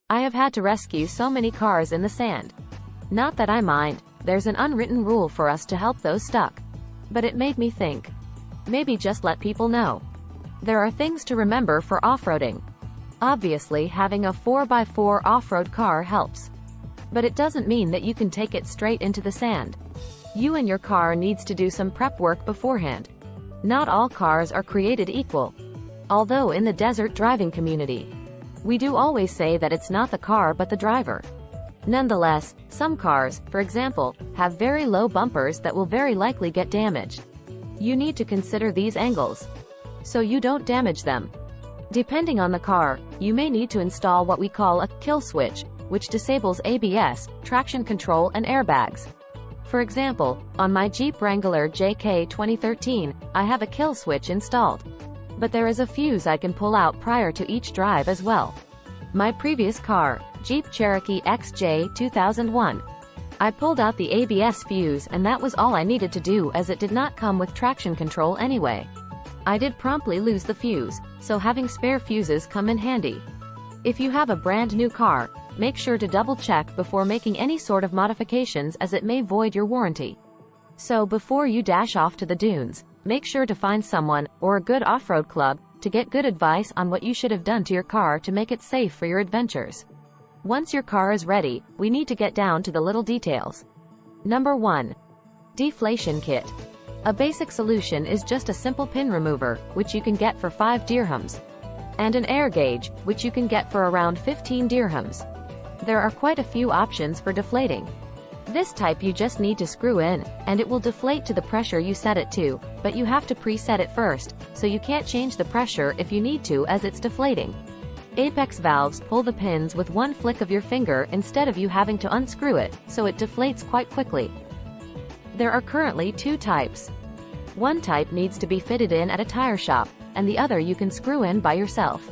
I have had to rescue so many cars in the sand. Not that I mind, there's an unwritten rule for us to help those stuck. But it made me think. Maybe just let people know. There are things to remember for off-roading. Obviously, having a 4x4 off-road car helps. But it doesn't mean that you can take it straight into the sand. You and your car needs to do some prep work beforehand. Not all cars are created equal. Although in the desert driving community, we do always say that it's not the car but the driver. Nonetheless, some cars, for example, have very low bumpers that will very likely get damaged. You need to consider these angles, so you don't damage them. Depending on the car, you may need to install what we call a kill switch, which disables ABS, traction control and airbags. For example, on my Jeep Wrangler JK 2013, I have a kill switch installed. But there is a fuse I can pull out prior to each drive as well. My previous car, Jeep Cherokee XJ 2001, I pulled out the ABS fuse and that was all I needed to do as it did not come with traction control anyway. I did promptly lose the fuse, so having spare fuses come in handy. If you have a brand new car, make sure to double check before making any sort of modifications as it may void your warranty. So before you dash off to the dunes, make sure to find someone, or a good off-road club, to get good advice on what you should have done to your car to make it safe for your adventures. Once your car is ready, we need to get down to the little details. Number 1. Deflation kit. A basic solution is just a simple pin remover, which you can get for 5 dirhams, and an air gauge, which you can get for around 15 dirhams. There are quite a few options for deflating. This type you just need to screw in, and it will deflate to the pressure you set it to, but you have to preset it first, so you can't change the pressure if you need to as it's deflating. Apex valves pull the pins with one flick of your finger instead of you having to unscrew it, so it deflates quite quickly. There are currently 2 types. One type needs to be fitted in at a tire shop, and the other you can screw in by yourself.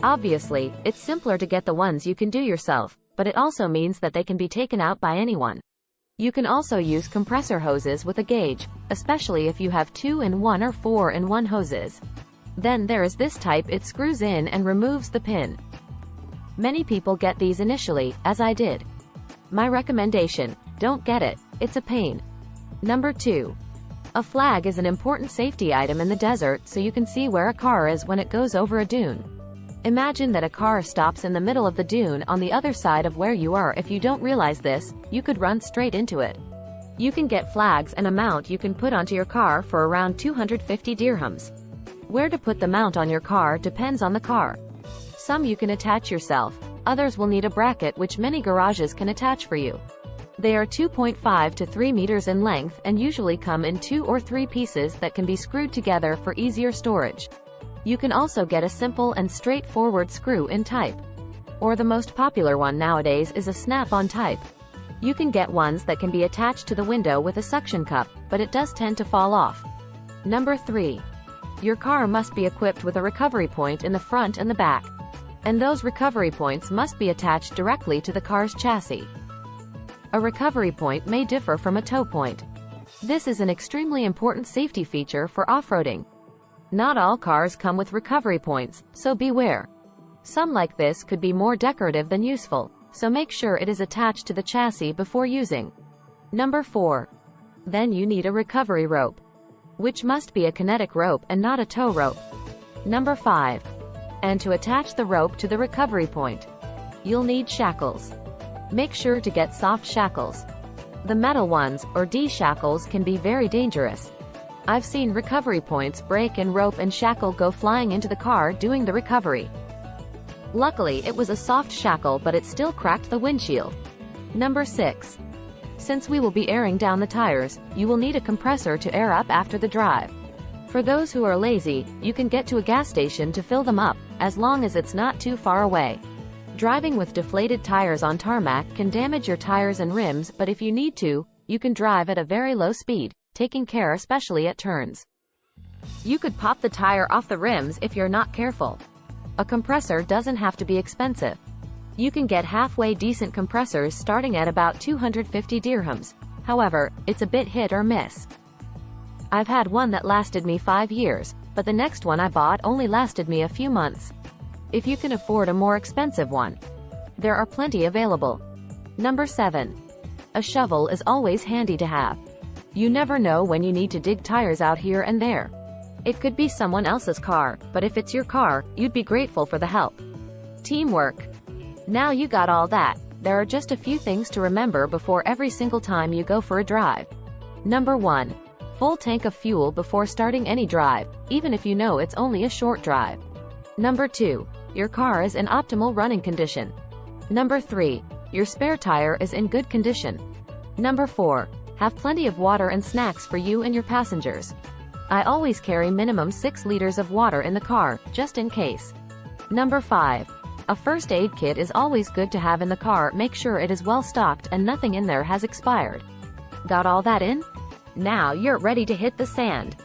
Obviously, it's simpler to get the ones you can do yourself, but it also means that they can be taken out by anyone. You can also use compressor hoses with a gauge, especially if you have 2-in-1 or 4-in-1 hoses. Then there is this type, it screws in and removes the pin. Many people get these initially, as I did. My recommendation, don't get it, it's a pain. Number 2. A flag is an important safety item in the desert so you can see where a car is when it goes over a dune. Imagine that a car stops in the middle of the dune on the other side of where you are. If you don't realize this, you could run straight into it. You can get flags and a mount you can put onto your car for around 250 dirhams. Where to put the mount on your car depends on the car. Some you can attach yourself, others will need a bracket which many garages can attach for you. They are 2.5 to 3 meters in length and usually come in 2 or 3 pieces that can be screwed together for easier storage. You can also get a simple and straightforward screw-in type. Or the most popular one nowadays is a snap-on type. You can get ones that can be attached to the window with a suction cup, but it does tend to fall off. Number 3. Your car must be equipped with a recovery point in the front and the back. And those recovery points must be attached directly to the car's chassis. A recovery point may differ from a tow point. This is an extremely important safety feature for off-roading. Not all cars come with recovery points, so beware. Some like this could be more decorative than useful, so make sure it is attached to the chassis before using. Number 4. Then you need a recovery rope, which must be a kinetic rope and not a tow rope. Number 5. And to attach the rope to the recovery point, you'll need shackles. Make sure to get soft shackles. The metal ones, or D-shackles, can be very dangerous. I've seen recovery points break and rope and shackle go flying into the car doing the recovery. Luckily it was a soft shackle, but it still cracked the windshield. Number 6. Since we will be airing down the tires, you will need a compressor to air up after the drive. For those who are lazy, you can get to a gas station to fill them up, as long as it's not too far away. Driving with deflated tires on tarmac can damage your tires and rims, but if you need to, you can drive at a very low speed, taking care especially at turns. You could pop the tire off the rims if you're not careful. A compressor doesn't have to be expensive. You can get halfway decent compressors starting at about 250 dirhams. However, it's a bit hit or miss. I've had one that lasted me 5 years, but the next one I bought only lasted me a few months. If you can afford a more expensive one, There are plenty available. Number 7. A shovel is always handy to have. You never know when you need to dig tires out here and there. It could be someone else's car, but if it's your car, you'd be grateful for the help. Teamwork. Now you got all that. There are just a few things to remember before every single time you go for a drive. Number 1. Full tank of fuel before starting any drive, even if you know it's only a short drive. Number 2. Your car is in optimal running condition. Number 3. Your spare tire is in good condition. Number 4. Have plenty of water and snacks for you and your passengers. I always carry minimum 6 liters of water in the car, just in case. Number 5. A first aid kit is always good to have in the car. Make sure it is well stocked and nothing in there has expired. Got all that in? Now you're ready to hit the sand.